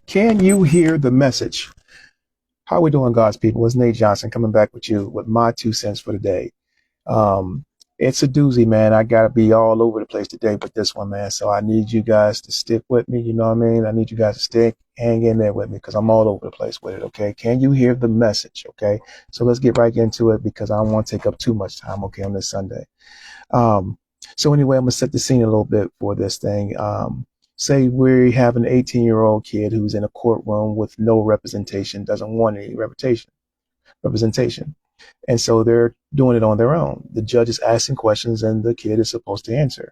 Can you hear the message? How we doing, God's people? It's Nate Johnson coming back with you with my 2 cents for the day. Um, it's a doozy, man. I gotta be all over the place today with this one, man. So I need you guys to stick with me. You know what I mean? I need you guys to hang in there with me because I'm all over the place with it. Okay. Can you hear the message? Okay. So let's get right into it because I don't want to take up too much time. Okay. On this Sunday. Um, so anyway, I'm gonna set the scene a little bit for this thing. Say we have an 18-year-old kid who's in a courtroom with no representation, doesn't want any representation. And so they're doing it on their own. The judge is asking questions and the kid is supposed to answer.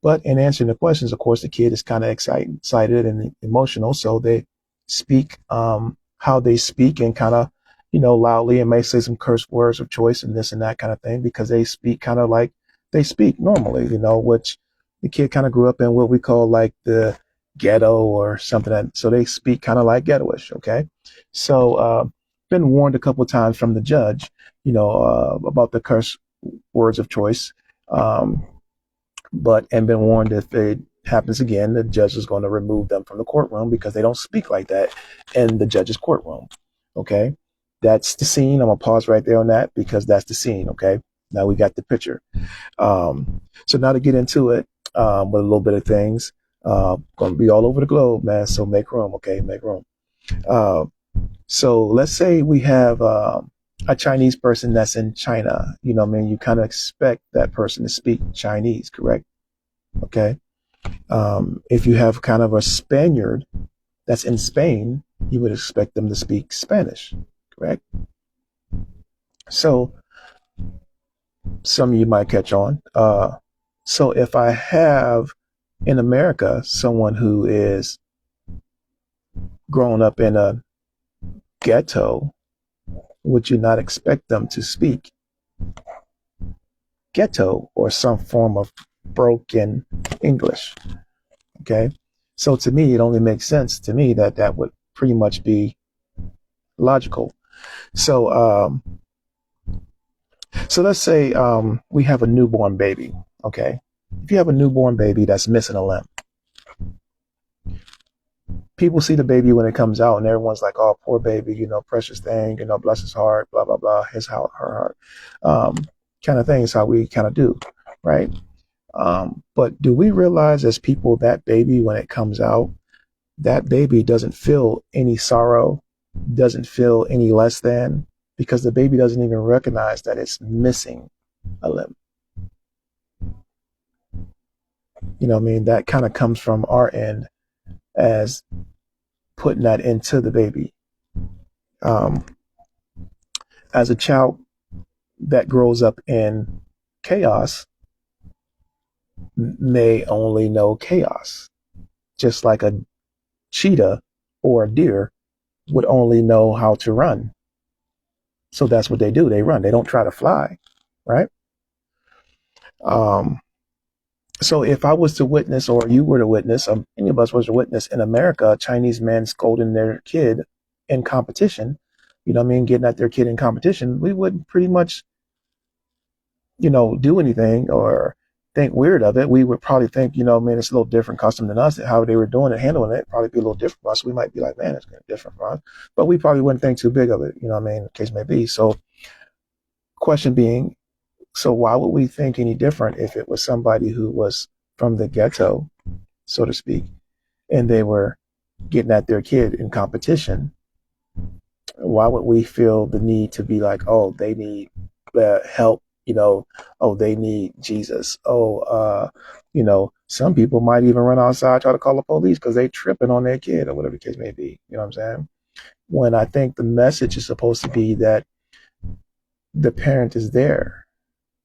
But in answering the questions, of course, the kid is kind of excited and emotional. So they speak how they speak and kind of, loudly and may say some curse words of choice and this and that kind of thing because they speak kind of like they speak normally, which the kid kind of grew up in what we call like the ghetto or something. So they speak kind of like ghettoish. Okay. So, been warned a couple of times from the judge, about the curse words of choice. And been warned if it happens again, the judge is going to remove them from the courtroom because they don't speak like that in the judge's courtroom. Okay. That's the scene. I'm going to pause right there on that because that's the scene. Okay. Now we got the picture. So now to get into it, with a little bit of things, going to be all over the globe, man. So make room. Okay. Make room. So let's say we have, a Chinese person that's in China. You know what I mean? You kind of expect that person to speak Chinese, correct? Okay. If you have kind of a Spaniard that's in Spain, you would expect them to speak Spanish, correct? So some of you might catch on. So if I have in America someone who is grown up in a ghetto, would you not expect them to speak ghetto or some form of broken English? Okay. So to me, it only makes sense to me that that would pretty much be logical. So, so let's say, we have a newborn baby. Okay. If you have a newborn baby that's missing a limb, people see the baby when it comes out and everyone's like, oh, poor baby, precious thing, bless his heart, blah, blah, blah, her heart, kind of thing is how we kind of do. Right. But do we realize as people that baby, when it comes out, that baby doesn't feel any sorrow, doesn't feel any less than, because the baby doesn't even recognize that it's missing a limb. You know what I mean? That kind of comes from our end as putting that into the baby. Um, as a child that grows up in chaos may only know chaos, just like a cheetah or a deer would only know how to run. So that's what they do. They run. They don't try to fly, right? Um, so if I was to witness, or you were to witness, any of us was to witness in America, a Chinese man scolding their kid in competition, you know what I mean, getting at their kid in competition, we wouldn't pretty much, do anything or think weird of it. We would probably think, man, it's a little different custom than us. How they were doing it, handling it, probably be a little different for us. We might be like, man, it's kind of different for us, but we probably wouldn't think too big of it. You know what I mean? The case may be. So question being, so why would we think any different if it was somebody who was from the ghetto, so to speak, and they were getting at their kid in competition? Why would we feel the need to be like, oh, they need help, oh, they need Jesus. Oh, some people might even run outside, try to call the police because they tripping on their kid or whatever the case may be. You know what I'm saying? When I think the message is supposed to be that the parent is there,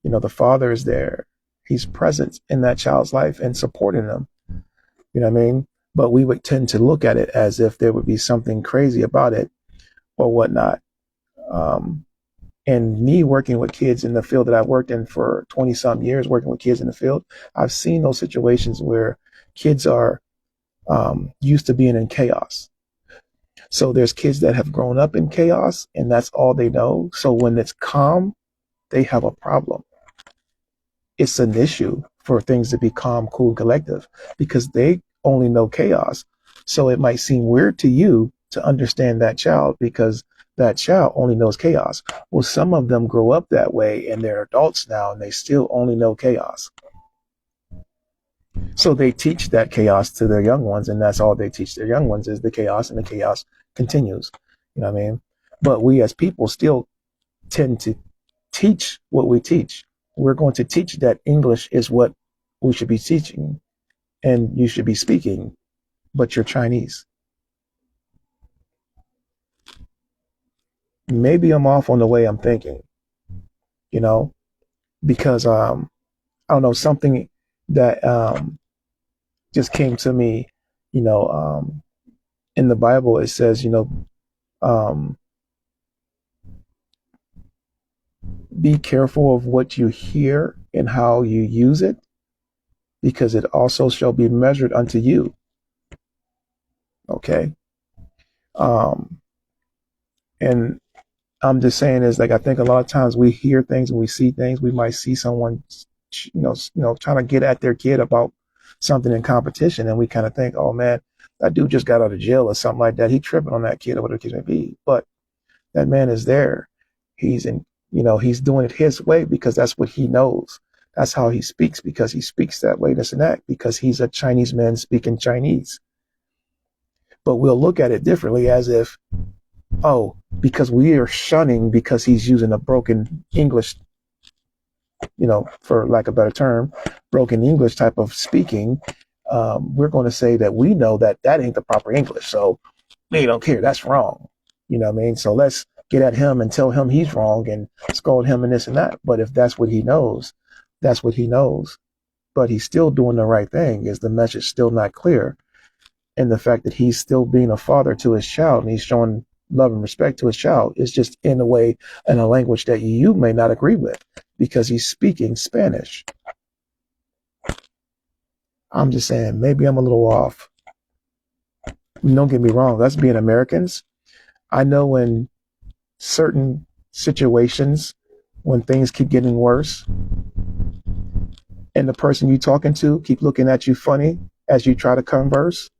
the father is there. He's present in that child's life and supporting them. You know what I mean? But we would tend to look at it as if there would be something crazy about it or whatnot. And me working with kids in the field that I've worked in for 20 some years, working with kids in the field, I've seen those situations where kids are used to being in chaos. So there's kids that have grown up in chaos and that's all they know. So when it's calm, they have a problem. It's an issue for things to be calm, cool, collective because they only know chaos. So it might seem weird to you to understand that child because that child only knows chaos. Well, some of them grow up that way and they're adults now and they still only know chaos. So they teach that chaos to their young ones, and that's all they teach their young ones is the chaos, and the chaos continues. You know what I mean? But we as people still tend to teach what we teach. We're going to teach that English is what we should be teaching and you should be speaking, but you're Chinese. Maybe I'm off on the way I'm thinking, you know, because I don't know, something that just came to me, you know, in the Bible it says, um, be careful of what you hear and how you use it, because it also shall be measured unto you. Okay. Um, and I'm just saying is like I think a lot of times we hear things and we see things. We might see someone, trying to get at their kid about something in competition, and we kind of think, oh man, that dude just got out of jail or something like that. He tripping on that kid or whatever the case may be. But that man is there. He's in, he's doing it his way because that's what he knows. That's how he speaks because he speaks that way, this and that, because he's a Chinese man speaking Chinese. But we'll look at it differently as if, oh, because we are shunning because he's using a broken English, for lack of a better term, broken English type of speaking. We're going to say that we know that that ain't the proper English. So we don't care. That's wrong. You know what I mean? So let's get at him and tell him he's wrong and scold him and this and that. But if that's what he knows, that's what he knows. But he's still doing the right thing. Is the message still not clear? And the fact that he's still being a father to his child and he's showing love and respect to his child is just in a way, in a language that you may not agree with because he's speaking Spanish. I'm just saying, maybe I'm a little off. Don't get me wrong. Us being Americans, I know in certain situations when things keep getting worse and the person you're talking to keep looking at you funny as you try to converse,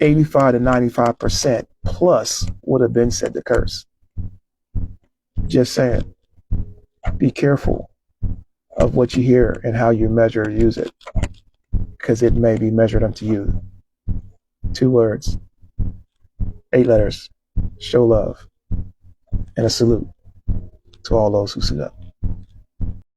85 to 95% plus would have been said to curse. Just saying, be careful of what you hear and how you measure or use it, because it may be measured unto you. 2 words, 8 letters, show love, and a salute to all those who suit up.